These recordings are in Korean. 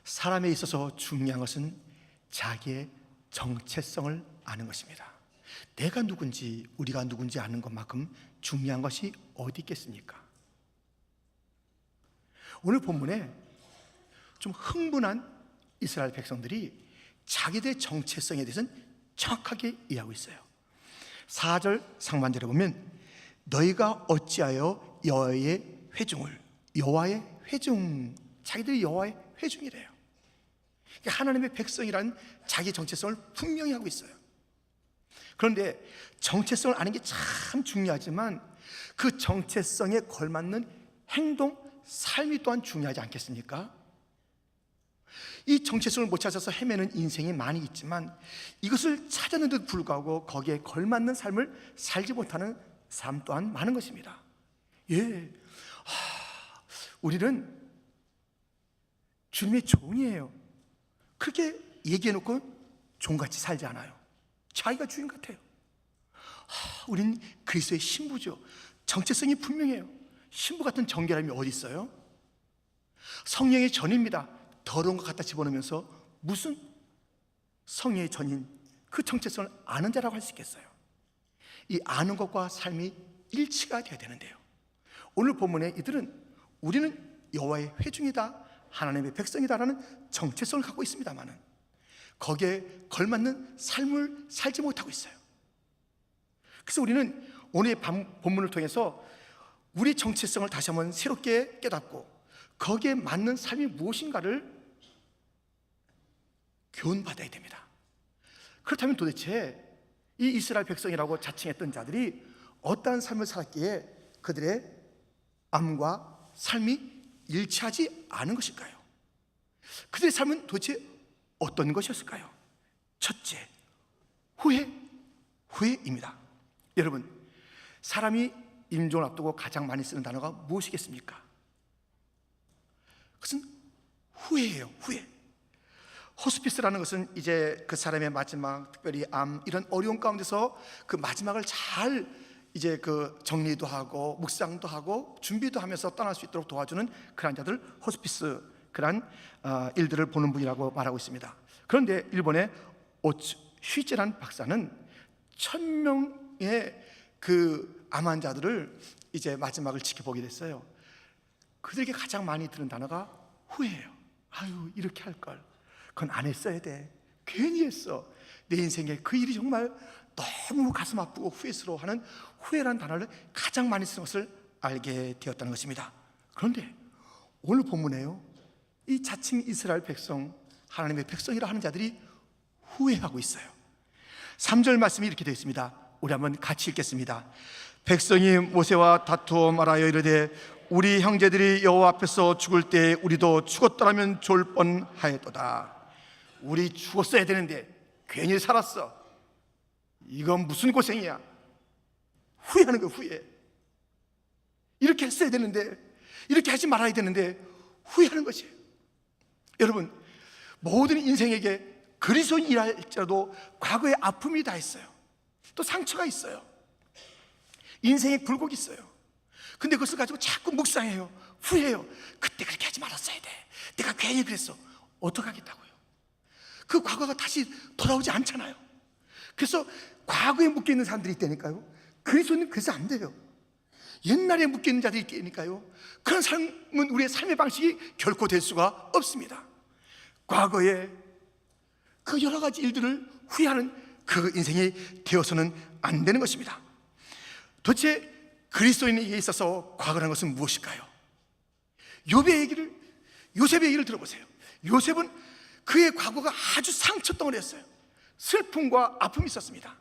사람에 있어서 중요한 것은 자기의 정체성을 아는 것입니다. 내가 누군지, 우리가 누군지 아는 것만큼 중요한 것이 어디 있겠습니까? 오늘 본문에 좀 흥분한 이스라엘 백성들이 자기들의 정체성에 대해서는 정확하게 이해하고 있어요. 4절 상반절에 보면 너희가 어찌하여 여호와의 회중을, 여호와의 회중, 자기들이 여호와의 회중이래요. 그러니까 하나님의 백성이라는 자기 정체성을 분명히 하고 있어요. 그런데 정체성을 아는 게 참 중요하지만 그 정체성에 걸맞는 행동, 삶이 또한 중요하지 않겠습니까? 이 정체성을 못 찾아서 헤매는 인생이 많이 있지만 이것을 찾았는데도 불구하고 거기에 걸맞는 삶을 살지 못하는 사람 또한 많은 것입니다. 우리는 주님의 종이에요. 그렇게 얘기해놓고 종같이 살지 않아요. 자기가 주인 같아요. 우린 그리스도의 신부죠. 정체성이 분명해요. 신부 같은 정결함이 어디 있어요? 성령의 전입니다. 더러운 것 갖다 집어넣으면서 무슨 성령의 전인, 그 정체성을 아는 자라고 할 수 있겠어요? 이 아는 것과 삶이 일치가 되어야 되는데요, 오늘 본문에 이들은 우리는 여호와의 회중이다, 하나님의 백성이다라는 정체성을 갖고 있습니다만은 거기에 걸맞는 삶을 살지 못하고 있어요. 그래서 우리는 오늘의 본문을 통해서 우리 정체성을 다시 한번 새롭게 깨닫고 거기에 맞는 삶이 무엇인가를 교훈받아야 됩니다. 그렇다면 도대체 이 이스라엘 백성이라고 자칭했던 자들이 어떠한 삶을 살았기에 그들의 암과 삶이 일치하지 않은 것일까요? 그들의 삶은 도대체 어떤 것이었을까요? 첫째, 후회입니다. 여러분, 사람이 임종을 앞두고 가장 많이 쓰는 단어가 무엇이겠습니까? 그것은 후회예요. 후회. 호스피스라는 것은 이제 그 사람의 마지막, 특별히 암, 이런 어려운 가운데서 그 마지막을 잘 이제 그 정리도 하고 묵상도 하고 준비도 하면서 떠날 수 있도록 도와주는 그런 자들, 호스피스, 그런 일들을 보는 분이라고 말하고 있습니다. 그런데 일본의 오츠휘즈라는 박사는 1000명의 그 암 환자들을 이제 마지막을 지켜보게 됐어요. 그들에게 가장 많이 들은 단어가 후회예요. 아유, 이렇게 할 걸, 그건 안 했어야 돼, 괜히 했어, 내 인생에 그 일이 정말 너무 가슴 아프고 후회스러워하는 후회라는 단어를 가장 많이 쓰는 것을 알게 되었다는 것입니다. 그런데 오늘 본문에요, 이 자칭 이스라엘 백성, 하나님의 백성이라 하는 자들이 후회하고 있어요. 3절 말씀이 이렇게 되어 있습니다. 우리 한번 같이 읽겠습니다. 백성이 모세와 다투어 말하여 이르되 우리 형제들이 여호와 앞에서 죽을 때 우리도 죽었더라면 좋을 뻔하였도다. 우리 죽었어야 되는데 괜히 살았어, 이건 무슨 고생이야. 후회하는 거예요. 후회. 이렇게 했어야 되는데, 이렇게 하지 말아야 되는데 후회하는 것이에요. 여러분, 모든 인생에게 그리스도인이랄지라도 과거에 아픔이 다 있어요. 또 상처가 있어요. 인생에 굴곡이 있어요. 근데 그것을 가지고 자꾸 묵상해요. 후회해요. 그때 그렇게 하지 말았어야 돼, 내가 괜히 그랬어. 어떡하겠다고요? 그 과거가 다시 돌아오지 않잖아요. 그래서 과거에 묶여있는 사람들이 있다니까요. 그리스도는 그래서 안 돼요. 옛날에 묶여있는 자들이 있다니까요. 그런 삶은 우리의 삶의 방식이 결코 될 수가 없습니다. 과거에 그 여러 가지 일들을 후회하는 그 인생이 되어서는 안 되는 것입니다. 도대체 그리스도인에게 있어서 과거라는 것은 무엇일까요? 요셉의 얘기를 들어보세요. 요셉은 그의 과거가 아주 상처덩어리였어요. 슬픔과 아픔이 있었습니다.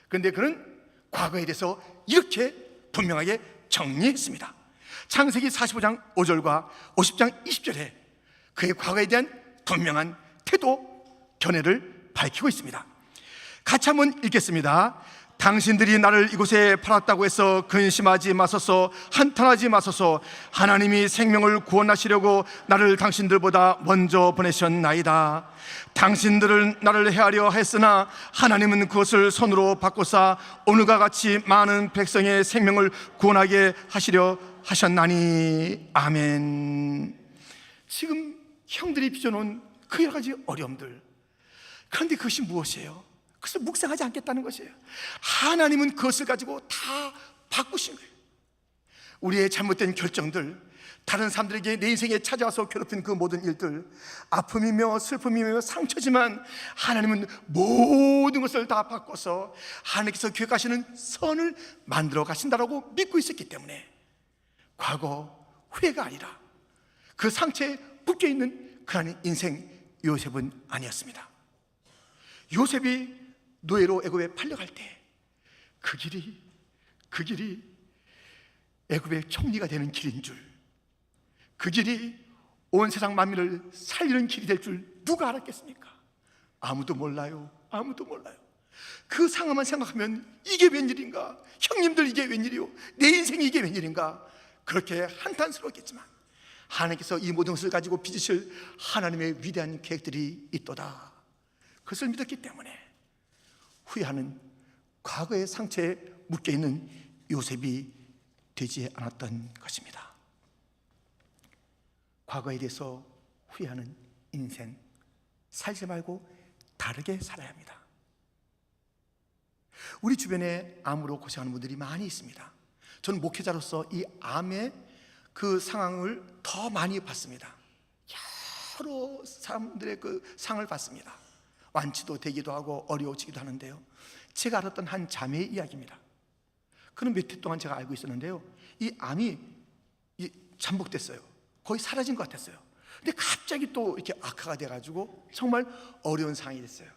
그런데 그는 과거에 대해서 이렇게 분명하게 정리했습니다. 창세기 45장 5절과 50장 20절에 그의 과거에 대한 분명한 태도, 견해를 밝히고 있습니다. 같이 한번 읽겠습니다. 당신들이 나를 이곳에 팔았다고 해서 근심하지 마소서, 한탄하지 마소서. 하나님이 생명을 구원하시려고 나를 당신들보다 먼저 보내셨나이다. 당신들은 나를 해하려 했으나 하나님은 그것을 손으로 바꾸사 오늘과 같이 많은 백성의 생명을 구원하게 하시려 하셨나니. 아멘. 지금 형들이 빚어놓은 그 여러 가지 어려움들. 그런데 그것이 무엇이에요? 그것을 묵상하지 않겠다는 것이에요. 하나님은 그것을 가지고 다 바꾸신 거예요. 우리의 잘못된 결정들, 다른 사람들에게 내 인생에 찾아와서 괴롭힌 그 모든 일들, 아픔이며 슬픔이며 상처지만 하나님은 모든 것을 다 바꿔서 하나님께서 계획하시는 선을 만들어 가신다라고 믿고 있었기 때문에 과거 후회가 아니라 그 상처에 묶여있는 그러한 인생 요셉은 아니었습니다. 요셉이 노예로 애굽에 팔려갈 때 그 길이 애굽의 총리가 되는 길인 줄, 그 길이 온 세상 만민을 살리는 길이 될 줄 누가 알았겠습니까? 아무도 몰라요. 아무도 몰라요. 그 상황만 생각하면 이게 웬일인가? 형님들 이게 웬일이요? 내 인생이 이게 웬일인가? 그렇게 한탄스러웠겠지만 하나님께서 이 모든 것을 가지고 빚으실 하나님의 위대한 계획들이 있도다. 그것을 믿었기 때문에 후회하는 과거의 상처에 묶여있는 요셉이 되지 않았던 것입니다. 과거에 대해서 후회하는 인생 살지 말고 다르게 살아야 합니다. 우리 주변에 암으로 고생하는 분들이 많이 있습니다. 저는 목회자로서 이 암의 그 상황을 더 많이 봤습니다. 여러 사람들의 그 상을 봤습니다. 완치도 되기도 하고 어려워지기도 하는데요, 제가 알았던 한 자매의 이야기입니다. 그는 몇 해 동안 제가 알고 있었는데요, 이 암이 잠복됐어요. 거의 사라진 것 같았어요. 근데 갑자기 또 이렇게 악화가 돼가지고 정말 어려운 상황이 됐어요.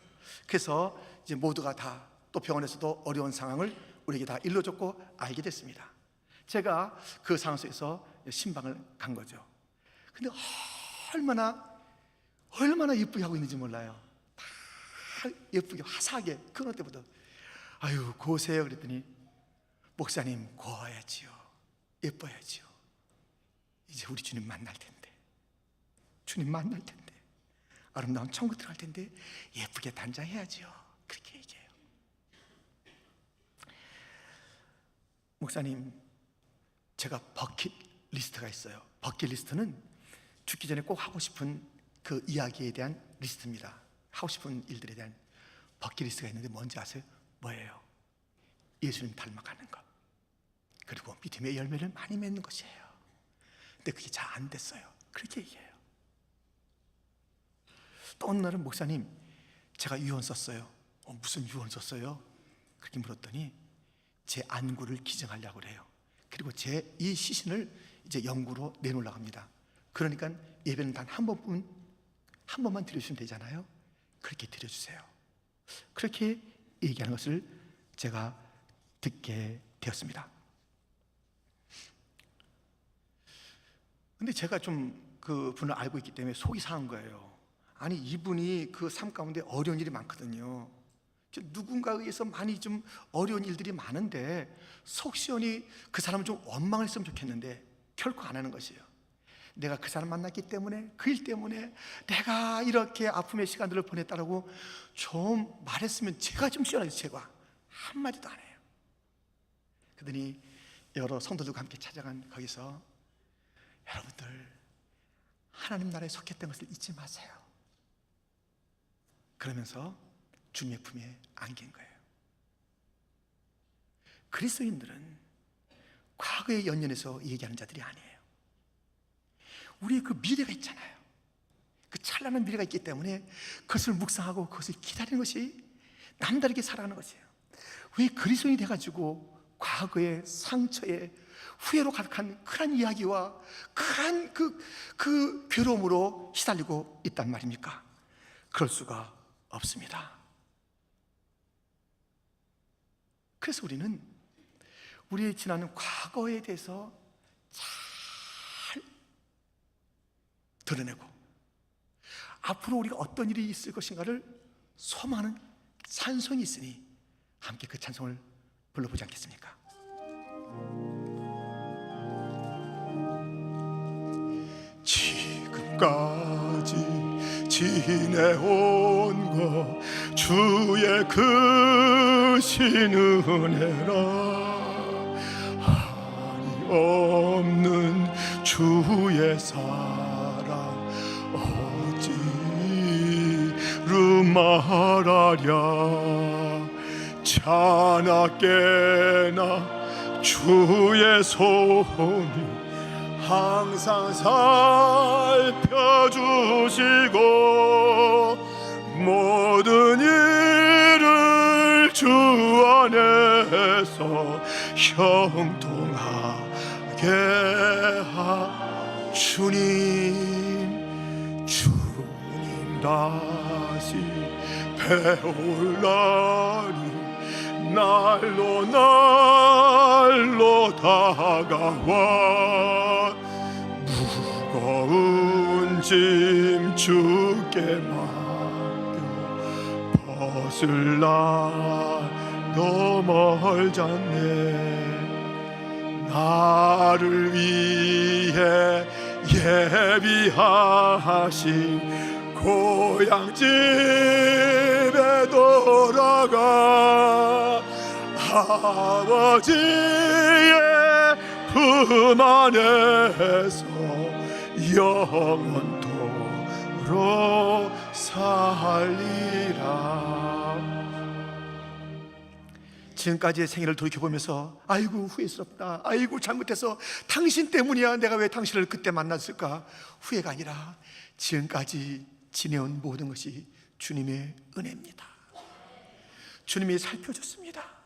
그래서 이제 모두가 다 또 병원에서도 어려운 상황을 우리에게 다 일러줬고 알게 됐습니다. 제가 그 상황 속에서 신방을 간 거죠. 근데 얼마나 예쁘게 하고 있는지 몰라요. 다 예쁘게 화사하게. 그런 때보다 아유 고세요 그랬더니, 목사님 고와야지요, 예뻐야지요. 이제 우리 주님 만날 텐데, 주님 만날 텐데, 아름다운 천국 들어갈 텐데 예쁘게 단장해야지요. 그렇게 얘기해요. 목사님, 제가 버킷리스트가 있어요. 버킷리스트는 죽기 전에 꼭 하고 싶은 그 이야기에 대한 리스트입니다. 하고 싶은 일들에 대한 버킷리스트가 있는데 뭔지 아세요? 뭐예요? 예수님 닮아가는 것, 그리고 믿음의 열매를 많이 맺는 것이에요. 근데 그게 잘 안 됐어요. 그렇게 얘기해요. 또 어느 날은, 목사님 제가 유언 썼어요. 무슨 유언 썼어요? 그렇게 물었더니 제 안구를 기증하려고 그래요. 그리고 제 이 시신을 이제 영구로 내놓으려고 합니다. 그러니까 예배는 단 한 번만 드려주시면 되잖아요. 그렇게 드려주세요. 그렇게 얘기하는 것을 제가 듣게 되었습니다. 근데 제가 좀 그 분을 알고 있기 때문에 속이 상한 거예요. 아니, 이분이 그 삶 가운데 어려운 일이 많거든요. 누군가에 의해서 많이 좀 어려운 일들이 많은데 속 시원히 그 사람은 좀 원망을 했으면 좋겠는데 결코 안 하는 것이에요. 내가 그 사람 만났기 때문에, 그 일 때문에 내가 이렇게 아픔의 시간들을 보냈다라고 좀 말했으면 제가 좀 시원하죠. 제가 한마디도 안 해요. 그러더니 여러 성도들과 함께 찾아간 거기서, 여러분들 하나님 나라에 속했던 것을 잊지 마세요. 그러면서 주님의 품에 안긴 거예요. 그리스도인들은 과거의 연연해서 얘기하는 자들이 아니에요. 우리의 그 미래가 있잖아요. 그 찬란한 미래가 있기 때문에 그것을 묵상하고 그것을 기다리는 것이 남다르게 살아가는 것이에요. 왜 그리스도인이 돼가지고 과거의 상처에 후회로 가득한 그런 이야기와 그런 그 괴로움으로 시달리고 있단 말입니까? 그럴 수가 없습니다. 그래서 우리는 우리의 지나는 과거에 대해서 잘 드러내고 앞으로 우리가 어떤 일이 있을 것인가를 소망하는 찬송이 있으니 함께 그 찬송을 불러보지 않겠습니까? 지금까지 지내온 것 주의 크신 은혜라, 한이 없는 주의 사랑 어찌 말하랴. 자나 깨나 주의 손이 항상 살펴주시고 모든 일을 주 안에서 형통하게 주님 다시 배올라니 날로 다가와 무거운 짐 주께 맡겨 벗을 날도 멀잖네. 나를 위해 예비하신 고향집에 돌아가 아버지의 품 안에서 영원토록 살리라. 지금까지의 생애를 돌이켜보면서 아이고 후회스럽다, 아이고 잘못해서 당신 때문이야, 내가 왜 당신을 그때 만났을까, 후회가 아니라 지금까지 지내온 모든 것이 주님의 은혜입니다. 주님이 살펴줬습니다.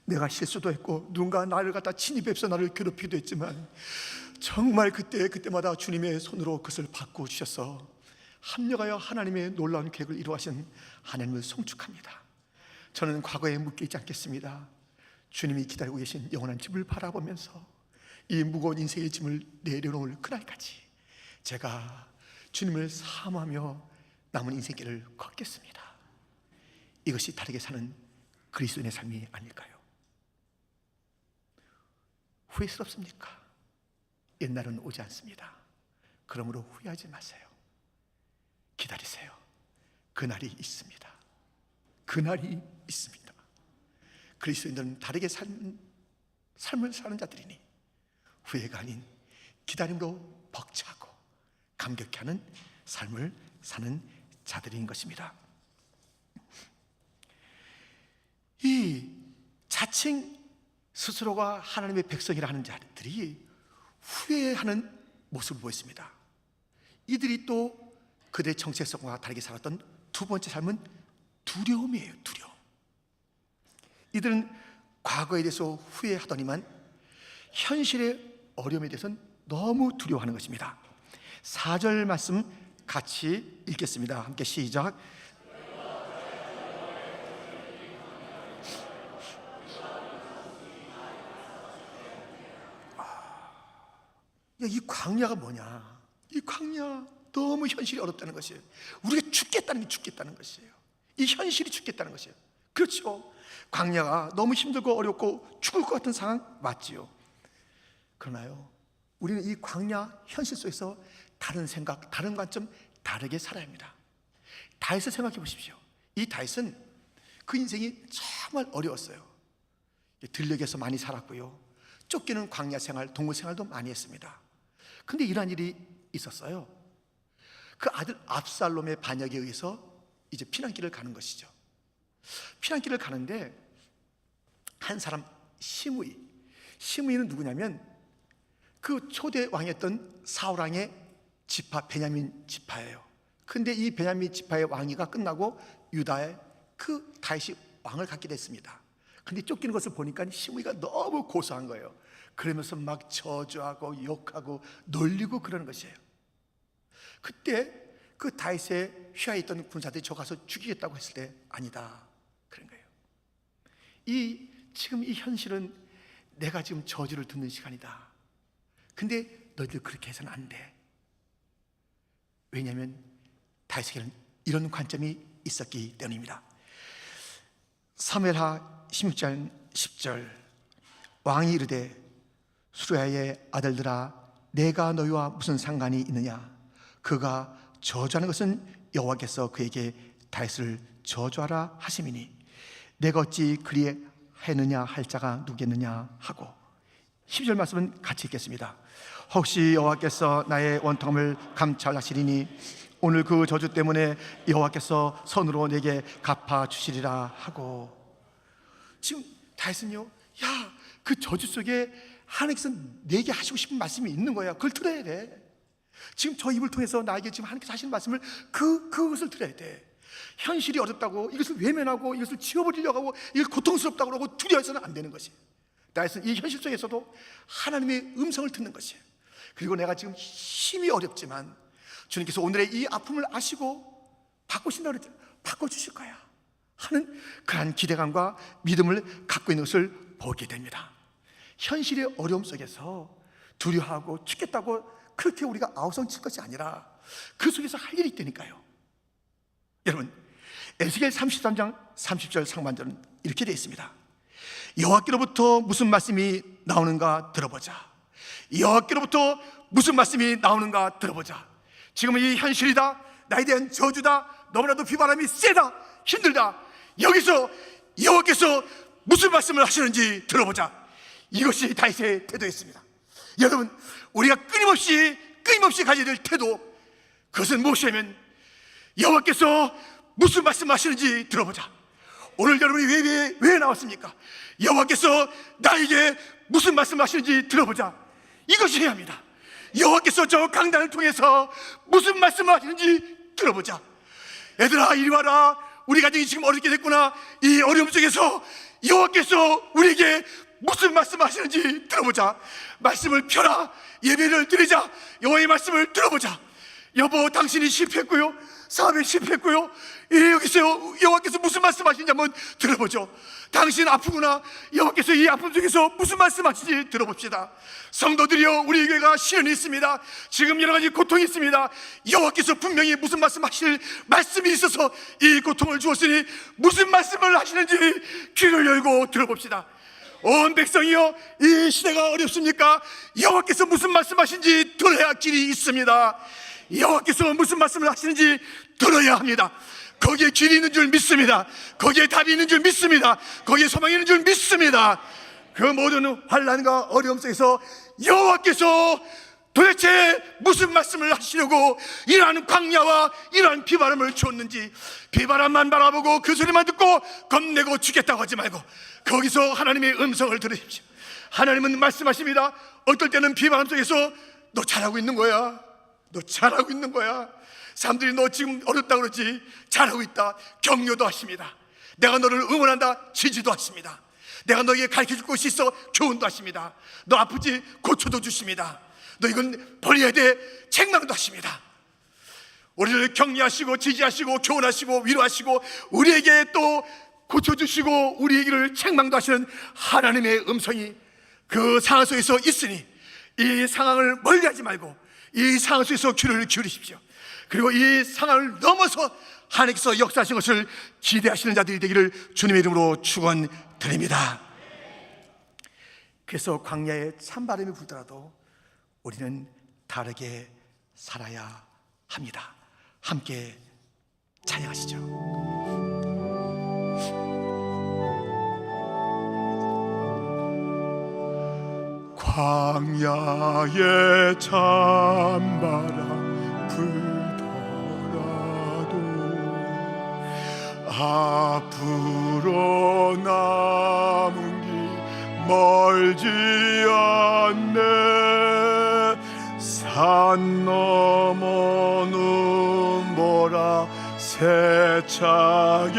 내가 실수도 했고 누군가 나를 갖다 침입해서 나를 괴롭히기도 했지만 정말 그때마다 주님의 손으로 그것을 바꿔주셔서 합력하여 하나님의 놀라운 계획을 이루하신 하나님을 송축합니다. 저는 과거에 묶여있지 않겠습니다. 주님이 기다리고 계신 영원한 집을 바라보면서 이 무거운 인생의 짐을 내려놓을 그날까지 제가 주님을 사모하며 남은 인생길을 걷겠습니다. 이것이 다르게 사는 그리스도인의 삶이 아닐까요? 후회스럽습니까? 옛날은 오지 않습니다. 그러므로 후회하지 마세요. 기다리세요. 그날이 있습니다. 그날이 있습니다. 그리스도인들은 다르게 삶을 사는 자들이니 후회가 아닌 기다림으로 벅차고 감격해 하는 삶을 사는 자들인 것입니다. 이 자칭 스스로가 하나님의 백성이라 하는 자들이 후회하는 모습을 보였습니다. 이들이 또 그들의 정체성과 다르게 살았던 두 번째 삶은 두려움이에요. 두려움. 이들은 과거에 대해서 후회하더니만 현실의 어려움에 대해서는 너무 두려워하는 것입니다. 4절 말씀 같이 읽겠습니다. 함께 시작. 이 광야가 뭐냐? 이 광야 너무 현실이 어렵다는 것이에요. 우리가 죽겠다는 것이에요. 이 현실이 죽겠다는 것이에요. 그렇죠. 광야가 너무 힘들고 어렵고 죽을 것 같은 상황 맞지요. 그러나요, 우리는 이 광야 현실 속에서 다른 생각, 다른 관점, 다르게 살아야 합니다. 다윗을 생각해 보십시오. 이 다윗은 그 인생이 정말 어려웠어요. 들녘에서 많이 살았고요, 쫓기는 광야 생활, 동물 생활도 많이 했습니다. 근데 이러한 일이 있었어요. 그 아들 압살롬의 반역에 의해서 이제 피난길을 가는 것이죠. 피난길을 가는데 한 사람 시므이는 누구냐면 그 초대 왕이었던 사울 왕의 지파 베냐민 지파예요. 근데 이 베냐민 지파의 왕위가 끝나고 유다에 그 다윗이 왕을 갖게 됐습니다. 근데 쫓기는 것을 보니까 시므이가 너무 고소한 거예요. 그러면서 막 저주하고 욕하고 놀리고 그러는 것이에요. 그때 그 다윗의 휘하에 있던 군사들이 저 가서 죽이겠다고 했을 때 아니다 그런 거예요. 지금 이 현실은 내가 지금 저주를 듣는 시간이다. 근데 너희들 그렇게 해서는 안 돼. 왜냐하면 다윗에게는 이런 관점이 있었기 때문입니다. 사무엘하 16장 10절 왕이 이르되 수르야의 아들들아 내가 너희와 무슨 상관이 있느냐? 그가 저주하는 것은 여호와께서 그에게 다윗을 저주하라 하심이니 내가 어찌 그리하였느냐 할 자가 누구겠느냐 하고 12절 말씀은 같이 읽겠습니다. 혹시 여호와께서 나의 원통함을 감찰하시리니 오늘 그 저주 때문에 여호와께서 선으로 내게 갚아주시리라 하고, 지금 다윗은요, 야, 그 저주 속에 하나님께서 내게 하시고 싶은 말씀이 있는 거야. 그걸 들어야 돼. 지금 저 입을 통해서 나에게 지금 하나님께서 하시는 말씀을 그것을 들어야 돼. 현실이 어렵다고 이것을 외면하고 이것을 지워버리려고 하고 이걸 고통스럽다고 그러고 두려워해서는 안 되는 것이에요. 다윗은 이 현실 속에서도 하나님의 음성을 듣는 것이에요. 그리고 내가 지금 힘이 어렵지만 주님께서 오늘의 이 아픔을 아시고 바꾸신다고 그랬죠. 바꿔주실 거야 하는 그러한 기대감과 믿음을 갖고 있는 것을 보게 됩니다. 현실의 어려움 속에서 두려워하고 죽겠다고 그렇게 우리가 아우성 칠 것이 아니라 그 속에서 할 일이 있다니까요. 여러분, 에스겔 33장 30절 상반절은 이렇게 되어 있습니다. 여호와께로부터 무슨 말씀이 나오는가 들어보자. 여호와께로부터 무슨 말씀이 나오는가 들어보자. 지금 이 현실이다, 나에 대한 저주다, 너무나도 비바람이 세다, 힘들다, 여기서 여호와께서 무슨 말씀을 하시는지 들어보자. 이것이 다윗의 태도였습니다. 여러분, 우리가 끊임없이 가져야 될 태도, 그것은 무엇이냐면 여호와께서 무슨 말씀하시는지 들어보자. 오늘 여러분이 왜 나왔습니까? 여호와께서 나에게 무슨 말씀하시는지 들어보자. 이것이 해야 합니다. 여호와께서 저 강단을 통해서 무슨 말씀을 하시는지 들어보자. 얘들아, 이리 와라. 우리 가정이 지금 어렵게 됐구나. 이 어려움 속에서 여호와께서 우리에게 무슨 말씀을 하시는지 들어보자. 말씀을 펴라. 예배를 드리자. 여호와의 말씀을 들어보자. 여보, 당신이 실패했고요, 사업에 실패했고요, 여기서 여호와께서 무슨 말씀하시는지 한번 들어보죠. 당신 아프구나. 여호와께서 이 아픔 속에서 무슨 말씀하시는지 들어봅시다. 성도들이여, 우리 교회가 시련이 있습니다. 지금 여러 가지 고통이 있습니다. 여호와께서 분명히 무슨 말씀하실 말씀이 있어서 이 고통을 주었으니 무슨 말씀을 하시는지 귀를 열고 들어봅시다. 온 백성이여, 이 시대가 어렵습니까? 여호와께서 무슨 말씀하시는지 들어야 길이 있습니다. 여호와께서 무슨 말씀을 하시는지 들어야 합니다. 거기에 길이 있는 줄 믿습니다. 거기에 답이 있는 줄 믿습니다. 거기에 소망이 있는 줄 믿습니다. 그 모든 환난과 어려움 속에서 여호와께서 도대체 무슨 말씀을 하시려고 이러한 광야와 이러한 비바람을 주었는지, 비바람만 바라보고 그 소리만 듣고 겁내고 죽겠다고 하지 말고 거기서 하나님의 음성을 들으십시오. 하나님은 말씀하십니다. 어떨 때는 비바람 속에서 너 잘하고 있는 거야, 너 잘하고 있는 거야. 사람들이 너 지금 어렵다 그러지, 잘하고 있다 격려도 하십니다. 내가 너를 응원한다 지지도 하십니다. 내가 너에게 가르쳐줄 것이 있어 교훈도 하십니다. 너 아프지 고쳐도 주십니다. 너 이건 버려야 돼 책망도 하십니다. 우리를 격려하시고 지지하시고 교훈하시고 위로하시고 우리에게 또 고쳐주시고 우리에게를 책망도 하시는 하나님의 음성이 그 상황 속에서 있으니 이 상황을 멀리하지 말고 이 상황 속에서 귀를 기울이십시오. 그리고 이 상황을 넘어서 하나님께서 역사하신 것을 기대하시는 자들이 되기를 주님의 이름으로 축원드립니다. 그래서 광야에 찬바람이 불더라도 우리는 다르게 살아야 합니다. 함께 찬양하시죠. 광야에 찬바람 앞으로 남은 길 멀지 않네. 산 넘어 눈보라 세차게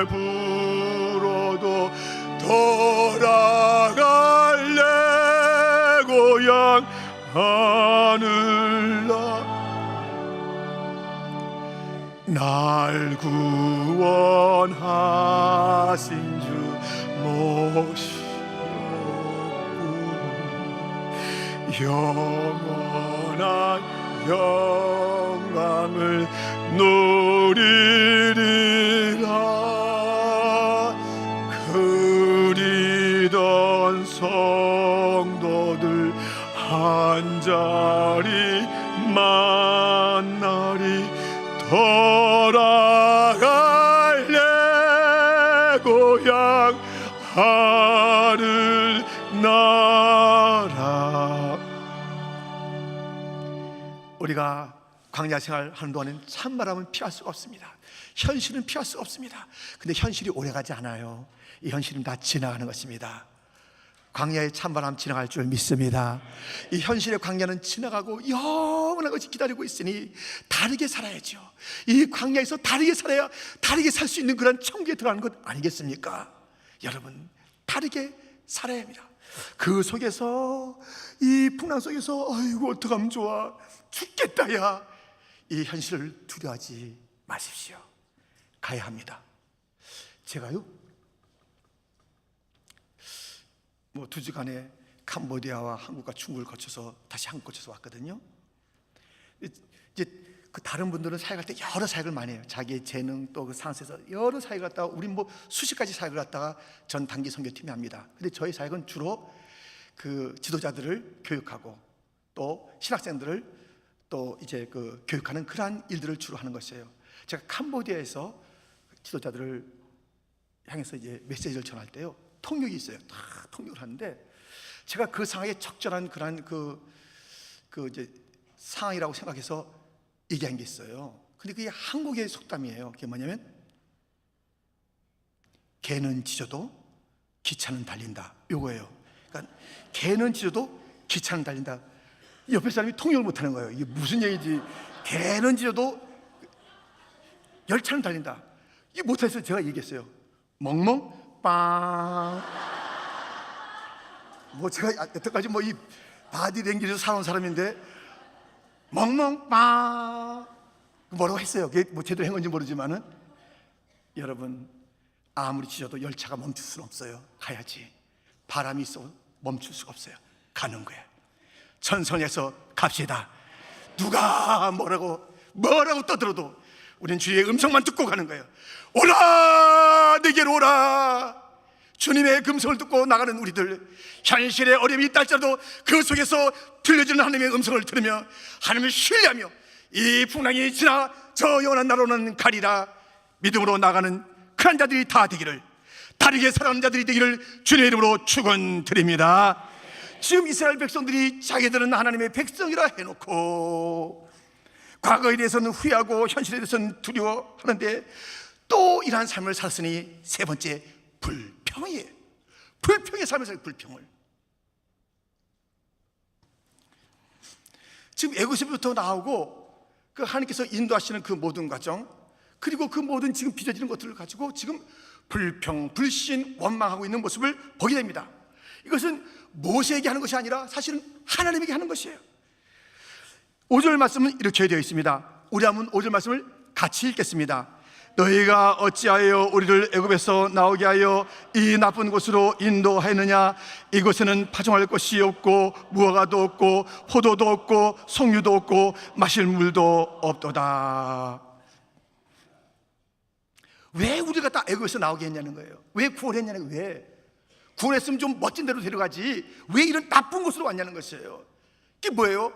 불어도 돌아갈래. 고향 하늘나 날 구원하신 주 모시고 영원한 영광을 누리리라. 그리던 성도들 한자리 만나리. 돌아갈래. 고향 하늘 나라. 우리가 광야 생활하는 동안은 찬바람은 피할 수가 없습니다. 현실은 피할 수가 없습니다. 근데 현실이 오래가지 않아요. 이 현실은 다 지나가는 것입니다. 광야의 찬바람 지나갈 줄 믿습니다. 이 현실의 광야는 지나가고 영원한 것이 기다리고 있으니 다르게 살아야죠. 이 광야에서 다르게 살아야 다르게 살 수 있는 그런 천국에 들어가는 것 아니겠습니까? 여러분, 다르게 살아야 합니다. 그 속에서, 이 풍랑 속에서 아이고 어떡하면 좋아, 죽겠다 야, 이 현실을 두려워하지 마십시오. 가야 합니다. 제가요, 뭐 2주간에 캄보디아와 한국과 중국을 거쳐서 다시 한국 거쳐서 왔거든요. 이제 그 다른 분들은 사역할 때 여러 사역을 많이 해요. 자기의 재능 또 그 상황에서 여러 사역을 갖다가, 우린 뭐 수십 가지 사역을 갖다가 전 단기 선교팀이 합니다. 근데 저희 사역은 주로 그 지도자들을 교육하고 또 신학생들을 또 이제 그 교육하는 그러한 일들을 주로 하는 것이에요. 제가 캄보디아에서 지도자들을 향해서 이제 메시지를 전할 때요, 통역이 있어요. 다 통역을 하는데, 제가 그 상황에 적절한 그런 그 이제 상황이라고 생각해서 얘기한 게 있어요. 근데 그게 한국의 속담이에요. 그게 뭐냐면, 개는 짖어도 기차는 달린다, 요거예요. 그러니까 개는 짖어도 기차는 달린다. 옆에 사람이 통역을 못하는 거예요. 이게 무슨 얘기지? 개는 짖어도 열차는 달린다. 이게 못해서 제가 얘기했어요. 멍멍 빵. 뭐 제가 여태까지 뭐 이 바디랭귀지에서 살아온 사람인데 멍멍 빵 뭐라고 했어요. 그게 뭐 제대로 한 건지 모르지만은, 여러분, 아무리 짖어도 열차가 멈출 수는 없어요. 가야지. 바람이 있어 멈출 수가 없어요. 가는 거예요. 천선에서 갑시다. 누가 뭐라고 떠들어도 우리는 주의 음성만 듣고 가는 거예요. 오라, 내게로 오라. 주님의 음성을 듣고 나가는 우리들, 현실의 어려움이 있다 할지라도 그 속에서 들려주는 하나님의 음성을 들으며 하나님을 신뢰하며 이 풍랑이 지나 저 영원한 나라로는 가리라 믿음으로 나가는 그런 자들이 다 되기를, 다르게 살아가는 자들이 되기를 주님의 이름으로 축원드립니다. 지금 이스라엘 백성들이 자기들은 하나님의 백성이라 해놓고 과거에 대해서는 후회하고 현실에 대해서는 두려워하는데 또 이러한 삶을 살았으니, 세 번째, 불평이에요. 불평의 삶을 살아요. 불평을. 지금 애굽에서부터 나오고 그 하나님께서 인도하시는 그 모든 과정, 그리고 그 모든 지금 빚어지는 것들을 가지고 지금 불평, 불신, 원망하고 있는 모습을 보게 됩니다. 이것은 모세에게 하는 것이 아니라 사실은 하나님에게 하는 것이에요. 5절 말씀은 이렇게 되어 있습니다. 우리 한번 5절 말씀을 같이 읽겠습니다. 너희가 어찌하여 우리를 애굽에서 나오게 하여 이 나쁜 곳으로 인도하였느냐? 이곳에는 파종할 것이 없고 무화과도 없고 포도도 없고 송유도 없고 마실 물도 없도다. 왜 우리가 다 애굽에서 나오게 했냐는 거예요. 왜 구원했냐는 거예요. 왜 구원했으면 좀 멋진 데로 데려가지 왜 이런 나쁜 곳으로 왔냐는 것이에요. 이게 뭐예요?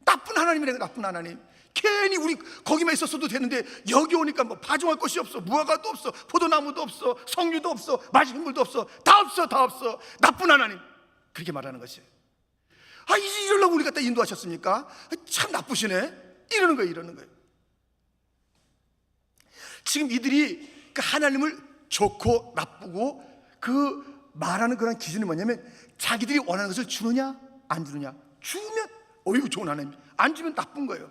나쁜 하나님이라는 거예요. 나쁜 하나님. 괜히 우리 거기만 있었어도 되는데 여기 오니까 뭐 파종할 것이 없어, 무화과도 없어, 포도나무도 없어, 석류도 없어, 마실 물도 없어, 다 없어, 다 없어. 나쁜 하나님, 그렇게 말하는 것이에요. 아, 이러려고 우리 갖다 인도하셨습니까? 참 나쁘시네. 이러는 거예요. 이러는 거예요. 지금 이들이 그 하나님을 좋고 나쁘고 그 말하는 그런 기준이 뭐냐면, 자기들이 원하는 것을 주느냐 안 주느냐. 주면 어이구 좋은 하나님, 안 주면 나쁜 거예요.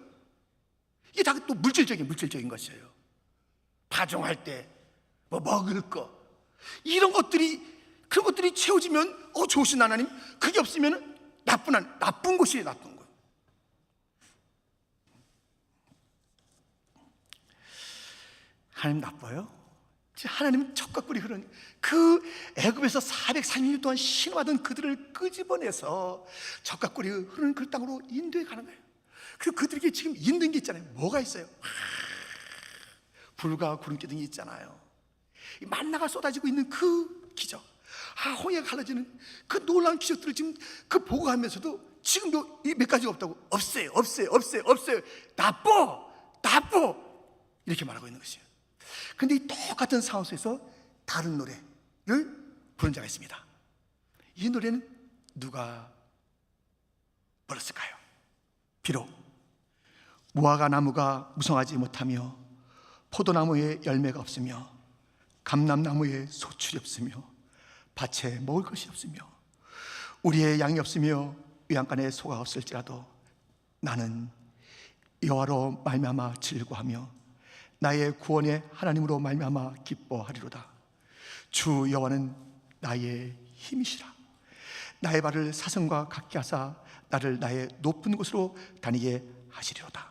이게 다 또 물질적인 것이에요. 파종할 때 뭐 먹을 거, 이런 것들이, 그런 것들이 채워지면 좋으신 하나님, 그게 없으면 나쁜 것이에요. 나쁜 거. 하나님 나빠요? 하나님은 젖과 꿀이 흐르는 그 애굽에서 430년 동안 신화하던 그들을 끄집어내서 젖과 꿀이 흐르는 그 땅으로 인도해 가는 거예요. 그리고 그들에게 지금 있는 게 있잖아요. 뭐가 있어요? 불과 구름 기둥이 있잖아요. 만나가 쏟아지고 있는 그 기적, 홍해가 갈라지는 그 놀라운 기적들을 지금 그 보고하면서도 지금도 이 몇 가지가 없다고. 없어요. 나빠 이렇게 말하고 있는 것이에요. 근데 이 똑같은 상황 속에서 다른 노래를 부른 자가 있습니다. 이 노래는 누가 불렀을까요? 비록 무화과 나무가 무성하지 못하며 포도나무에 열매가 없으며 감람나무에 소출이 없으며 밭에 먹을 것이 없으며 우리의 양이 없으며 외양간에 소가 없을지라도 나는 여호와로 말미암아 즐거하며 나의 구원의 하나님으로 말미암아 기뻐하리로다. 주 여호와는 나의 힘이시라. 나의 발을 사슴과 같게 하사 나를 나의 높은 곳으로 다니게 하시리로다.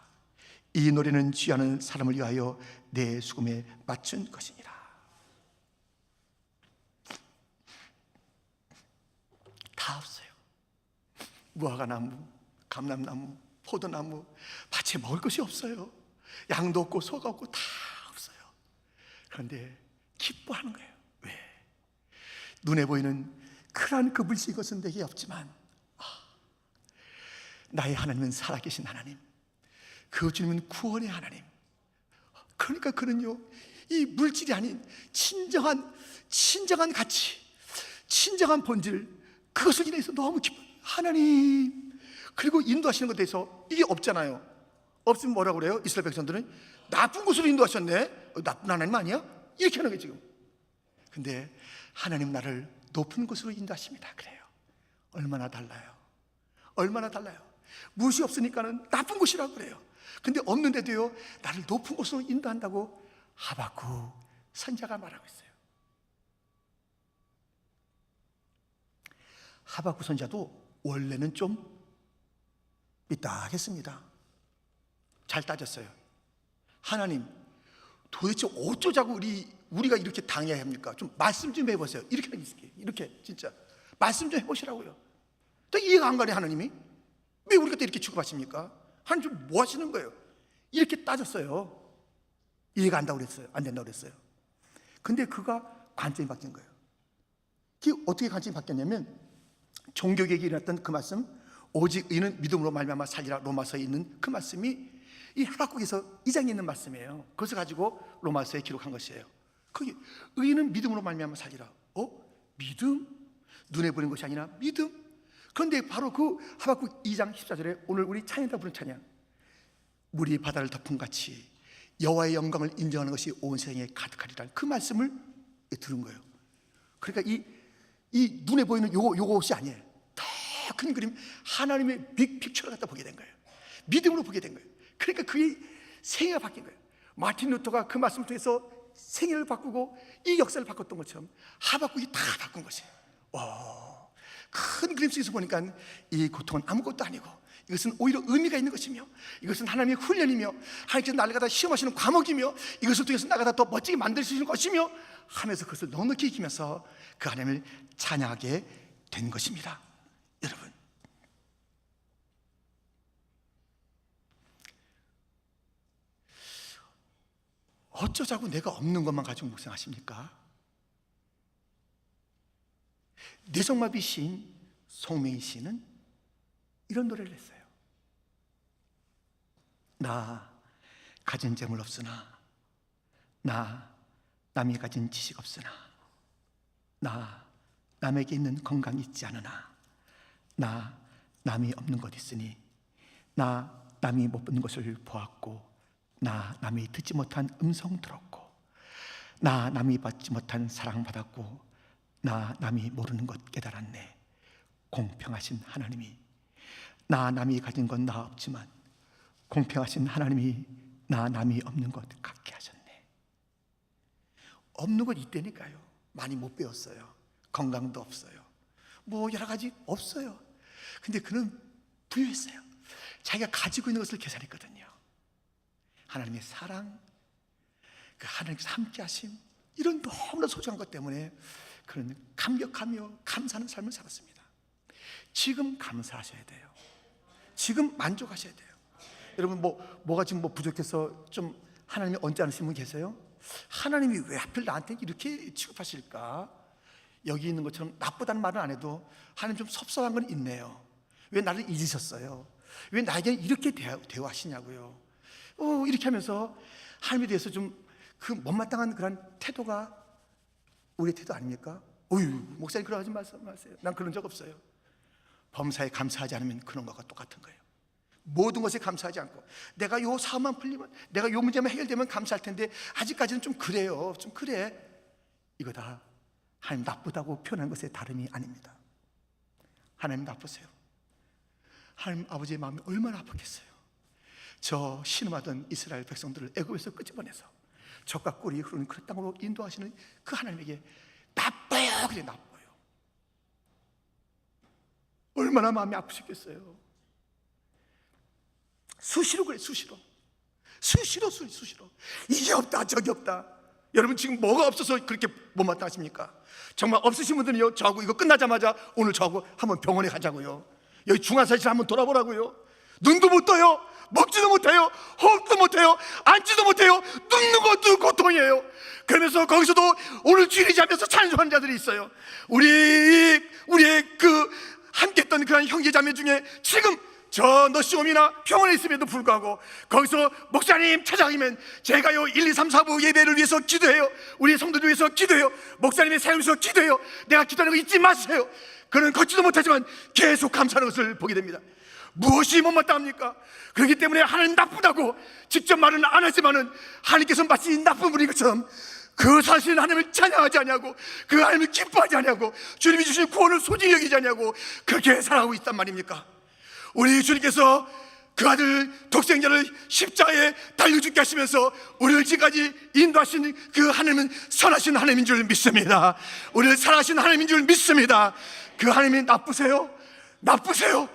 이 노래는 취하는 사람을 위하여 내 수금에 맞춘 것이니라. 다 없어요. 무화과나무, 감람나무, 포도나무, 밭에 먹을 것이 없어요. 양도 없고 소가 없고 다 없어요. 그런데 기뻐하는 거예요. 왜? 눈에 보이는 크란 그 물질 것은 내게 없지만 나의 하나님은 살아계신 하나님, 그 주님은 구원의 하나님. 그러니까 그는요, 이 물질이 아닌 진정한 가치, 진정한 본질, 그것을 인해서 너무 기뻐요. 하나님, 그리고 인도하시는 것에 대해서 이게 없잖아요. 없으면 뭐라고 그래요? 이스라엘 백성들은 나쁜 곳으로 인도하셨네. 나쁜 하나님 아니야? 이렇게 하는 거예요 지금. 근데 하나님 나를 높은 곳으로 인도하십니다. 그래요. 얼마나 달라요. 얼마나 달라요. 무엇이 없으니까는 나쁜 곳이라고 그래요. 근데 없는데도요, 나를 높은 곳으로 인도한다고 하박국 선지자가 말하고 있어요. 하박국 선지자도 원래는 좀 삐딱했습니다. 잘 따졌어요. 하나님, 도대체 어쩌자고 우리가 이렇게 당해야 합니까? 좀 말씀 좀 해보세요. 이렇게 진짜 말씀 좀 해보시라고요. 또 이해가 안 가네. 하나님이 왜 우리가 또 이렇게 취급하십니까? 하나님 좀 뭐 하시는 거예요? 이렇게 따졌어요. 이해가 안 된다고 그랬어요. 근데 그가 관점이 바뀐 거예요. 그게 어떻게 관점이 바뀌었냐면, 종교개혁이 일어났던 그 말씀, 오직 의인은 믿음으로 말미암아 살리라, 로마서에 있는 그 말씀이 이 하박국에서 이 장에 있는 말씀이에요. 그것을 가지고 로마서에 기록한 것이에요. 거기 의인은 믿음으로 말미암아 살리라. 믿음? 눈에 보이는 것이 아니라 믿음? 그런데 바로 그 하박국 2장 14절에 오늘 우리 찬양다 부른 찬양, 물이 바다를 덮은 같이 여호와의 영광을 인정하는 것이 온 세상에 가득하리라, 그 말씀을 들은 거예요. 그러니까 이 눈에 보이는 요것이 아니에요. 더 큰 그림, 하나님의 빅픽처를 갖다 보게 된 거예요. 믿음으로 보게 된 거예요. 그러니까 그의 생애가 바뀐 거예요. 마틴 루터가 그 말씀을 통해서 생애를 바꾸고 이 역사를 바꿨던 것처럼 하박국이 다 바꾼 것이에요. 큰 그림 속에서 보니까 이 고통은 아무것도 아니고, 이것은 오히려 의미가 있는 것이며, 이것은 하나님의 훈련이며, 하나님께서 나를 갖다 시험하시는 과목이며, 이것을 통해서 나가 더 멋지게 만들 수 있는 것이며 하면서 그것을 넉넉히 익히면서 그 하나님을 찬양하게 된 것입니다. 여러분, 어쩌자고 내가 없는 것만 가지고 묵상하십니까? 뇌성마비 시인 송명희 씨는 이런 노래를 했어요. 나 가진 재물 없으나, 나 남이 가진 지식 없으나, 나 남에게 있는 건강 있지 않으나, 나 남이 없는 것 있으니, 나 남이 못 본 것을 보았고, 나 남이 듣지 못한 음성 들었고, 나 남이 받지 못한 사랑 받았고, 나 남이 모르는 것 깨달았네. 공평하신 하나님이 나 남이 가진 건 나 없지만 공평하신 하나님이 나 남이 없는 것 갖게 하셨네. 없는 것 있다니까요. 많이 못 배웠어요. 건강도 없어요. 뭐 여러 가지 없어요. 근데 그는 부유했어요. 자기가 가지고 있는 것을 계산했거든요. 하나님의 사랑, 그 하나님께서 함께 하심, 이런 너무나 소중한 것 때문에 그는 감격하며 감사하는 삶을 살았습니다. 지금 감사하셔야 돼요. 지금 만족하셔야 돼요. 여러분, 뭐가 지금 부족해서 좀 하나님이 얹지 않으신 분 계세요? 하나님이 왜 하필 나한테 이렇게 취급하실까? 여기 있는 것처럼 나쁘다는 말은 안 해도 하나님 좀 섭섭한 건 있네요. 왜 나를 잊으셨어요? 왜 나에게 이렇게 대화하시냐고요. 이렇게 하면서 하나님에 대해서 좀 그 못마땅한 그런 태도가 우리의 태도 아닙니까? 목사님 그러지 마세요. 난 그런 적 없어요. 범사에 감사하지 않으면 그런 것과 똑같은 거예요. 모든 것에 감사하지 않고, 내가 요 사업만 풀리면, 내가 요 문제만 해결되면 감사할 텐데 아직까지는 좀 그래요, 좀 그래, 이거 다 하나님 나쁘다고 표현한 것의 다름이 아닙니다. 하나님 나쁘세요. 하나님 아버지의 마음이 얼마나 아팠겠어요. 저 신음하던 이스라엘 백성들을 애굽에서 끄집어내서 젖과 꿀이 흐르는 그 땅으로 인도하시는 그 하나님에게 나빠요, 그래, 나빠요. 얼마나 마음이 아프셨겠어요. 수시로 그래, 수시로 이게 없다 저기 없다. 여러분 지금 뭐가 없어서 그렇게 못마땅하십니까? 정말 없으신 분들은요, 저하고 이거 끝나자마자 오늘 저하고 한번 병원에 가자고요. 여기 중환자실 한번 돌아보라고요. 눈도 못 떠요, 먹지도 못해요, 호흡도 못해요, 앉지도 못해요, 눕는 것도 고통이에요. 그러면서 거기서도 오늘 주일이지 하면서 찬송하는 자들이 있어요. 우리의 그 함께 했던 그런 형제자매 중에 지금 저 너시홈이나 병원에 있음에도 불구하고 거기서 목사님 찾아가면 제가요 1, 2, 3, 4부 예배를 위해서 기도해요, 우리 성도들 위해서 기도해요, 목사님의 사역을 위해서 기도해요, 내가 기도하는 거 잊지 마세요. 그는 걷지도 못하지만 계속 감사하는 것을 보게 됩니다. 무엇이 못마땅합니까? 그렇기 때문에 하나님 나쁘다고 직접 말은 안 하지만은 하나님께서 마치 나쁜 분인 것처럼 그 사실은 하나님을 찬양하지 않냐고, 그 하나님을 기뻐하지 않냐고, 주님이 주신 구원을 소중히 여기지 않냐고 그렇게 살아가고 있단 말입니까? 우리 주님께서 그 아들 독생자를 십자가에 달려 죽게 하시면서 우리를 지금까지 인도하신 그 하나님은 선하신 하나님인 줄 믿습니다. 우리를 사랑하신 하나님인 줄 믿습니다. 그 하나님이 나쁘세요? 나쁘세요?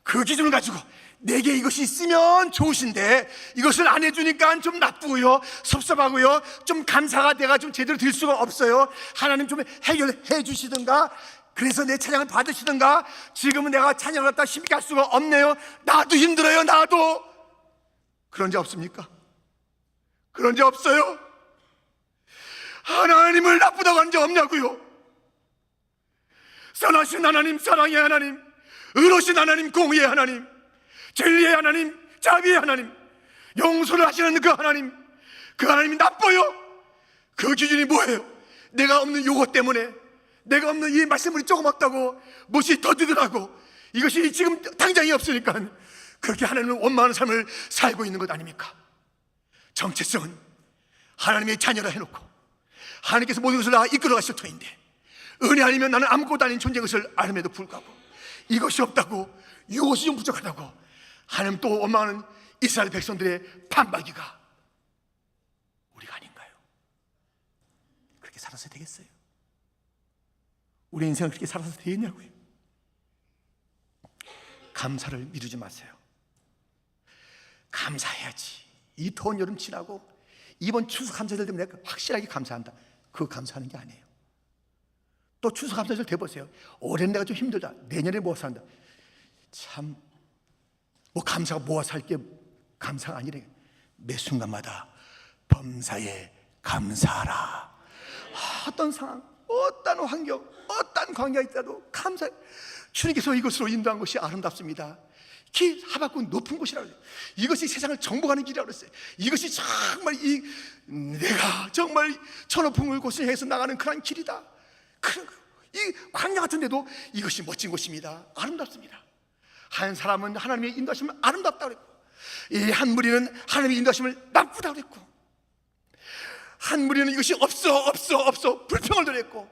그 기준을 가지고 내게 이것이 있으면 좋으신데 이것을 안 해주니까 좀 나쁘고요, 섭섭하고요, 좀 감사가 내가 좀 제대로 될 수가 없어요. 하나님 좀 해결해 주시든가, 그래서 내 찬양을 받으시든가. 지금은 내가 찬양을 갖다 힘있게 할 수가 없네요. 나도 힘들어요, 나도. 그런 적 없습니까? 그런 적 없어요? 하나님을 나쁘다고 한 적 없냐고요? 선하신 하나님, 사랑의 하나님, 의로우신 하나님, 공의의 하나님, 진리의 하나님, 자비의 하나님, 용서를 하시는 그 하나님, 그 하나님이 나빠요? 그 기준이 뭐예요? 내가 없는 요것 때문에, 내가 없는 이 말씀물이 조금 없다고 무엇이 더디더라고, 이것이 지금 당장이 없으니까 그렇게 하나님을 원망하는 삶을 살고 있는 것 아닙니까? 정체성은 하나님의 자녀라 해놓고 하나님께서 모든 것을 다 이끌어 가실 터인데 은혜 아니면 나는 아무것도 아닌 존재인 것을 알음에도 불구하고 이것이 없다고, 이것이 좀 부족하다고 하나님 또 원망하는 이스라엘 백성들의 반박이가 우리가 아닌가요? 그렇게 살아서 되겠어요? 우리 인생을 그렇게 살아서 되겠냐고요? 감사를 미루지 마세요. 감사해야지. 이 더운 여름 지나고 이번 추수 감사절 때문에 내가 확실하게 감사한다, 그거 감사하는 게 아니에요. 또 추수 감사절 돼보세요. 올해는 내가 좀 힘들다, 내년에 모아서 한다. 참, 뭐 감사가 모아서 할 게 감사가 아니래. 매 순간마다 범사에 감사하라. 어떤 상황, 어떤 환경, 어떤 관계가 있다도 감사. 주님께서 이것으로 인도한 것이 아름답습니다. 길 하박국 높은 곳이라고 그랬어요. 이것이 세상을 정복하는 길이라고 그랬어요. 이것이 정말 내가 정말 저 높은 곳을 향해서 나가는 그런 길이다. 이 광야 같은데도 이것이 멋진 곳입니다. 아름답습니다. 한 사람은 하나님의 인도하심을 아름답다고 그랬고, 이 한 무리는 하나님의 인도하심을 나쁘다고 그랬고, 한 무리는 이것이 없어 불평을 드렸고,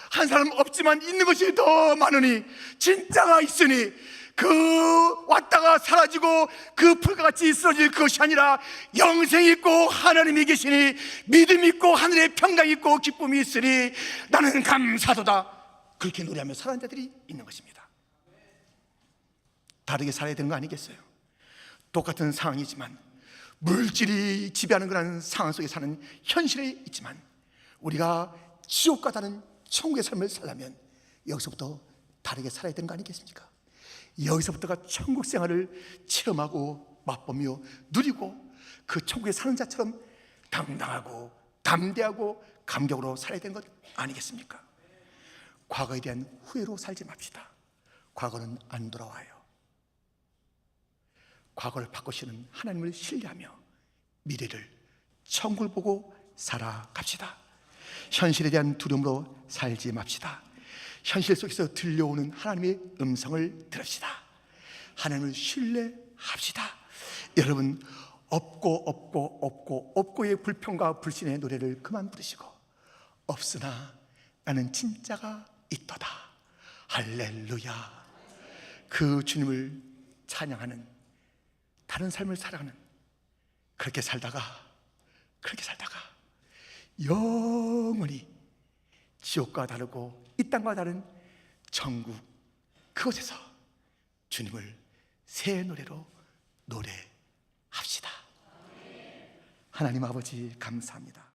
한 사람은 없지만 있는 것이 더 많으니 진짜가 있으니 그 왔다가 사라지고 그 풀과 같이 쓰러질 것이 아니라 영생이 있고 하나님이 계시니 믿음 있고 하늘에 평강 있고 기쁨이 있으니 나는 감사도다. 그렇게 노래하며 살아가는 자들이 있는 것입니다. 다르게 살아야 되는 거 아니겠어요? 똑같은 상황이지만, 물질이 지배하는 그런 상황 속에 사는 현실에 있지만, 우리가 지옥과 다른 천국의 삶을 살려면 여기서부터 다르게 살아야 되는 거 아니겠습니까? 여기서부터가 천국 생활을 체험하고 맛보며 누리고 그 천국에 사는 자처럼 당당하고 담대하고 감격으로 살아야 되는 것 아니겠습니까? 과거에 대한 후회로 살지 맙시다. 과거는 안 돌아와요. 과거를 바꾸시는 하나님을 신뢰하며 미래를, 천국을 보고 살아갑시다. 현실에 대한 두려움으로 살지 맙시다. 현실 속에서 들려오는 하나님의 음성을 들읍시다. 하나님을 신뢰, 노래합시다. 여러분, 없고의 불평과 불신의 노래를 그만 부르시고, 없으나 나는 진짜가 있도다. 할렐루야. 그 주님을 찬양하는 다른 삶을 살아가는, 그렇게 살다가 영원히 지옥과 다르고 이 땅과 다른 천국, 그곳에서 주님을 새 노래로 노래합시다. 하나님 아버지 감사합니다.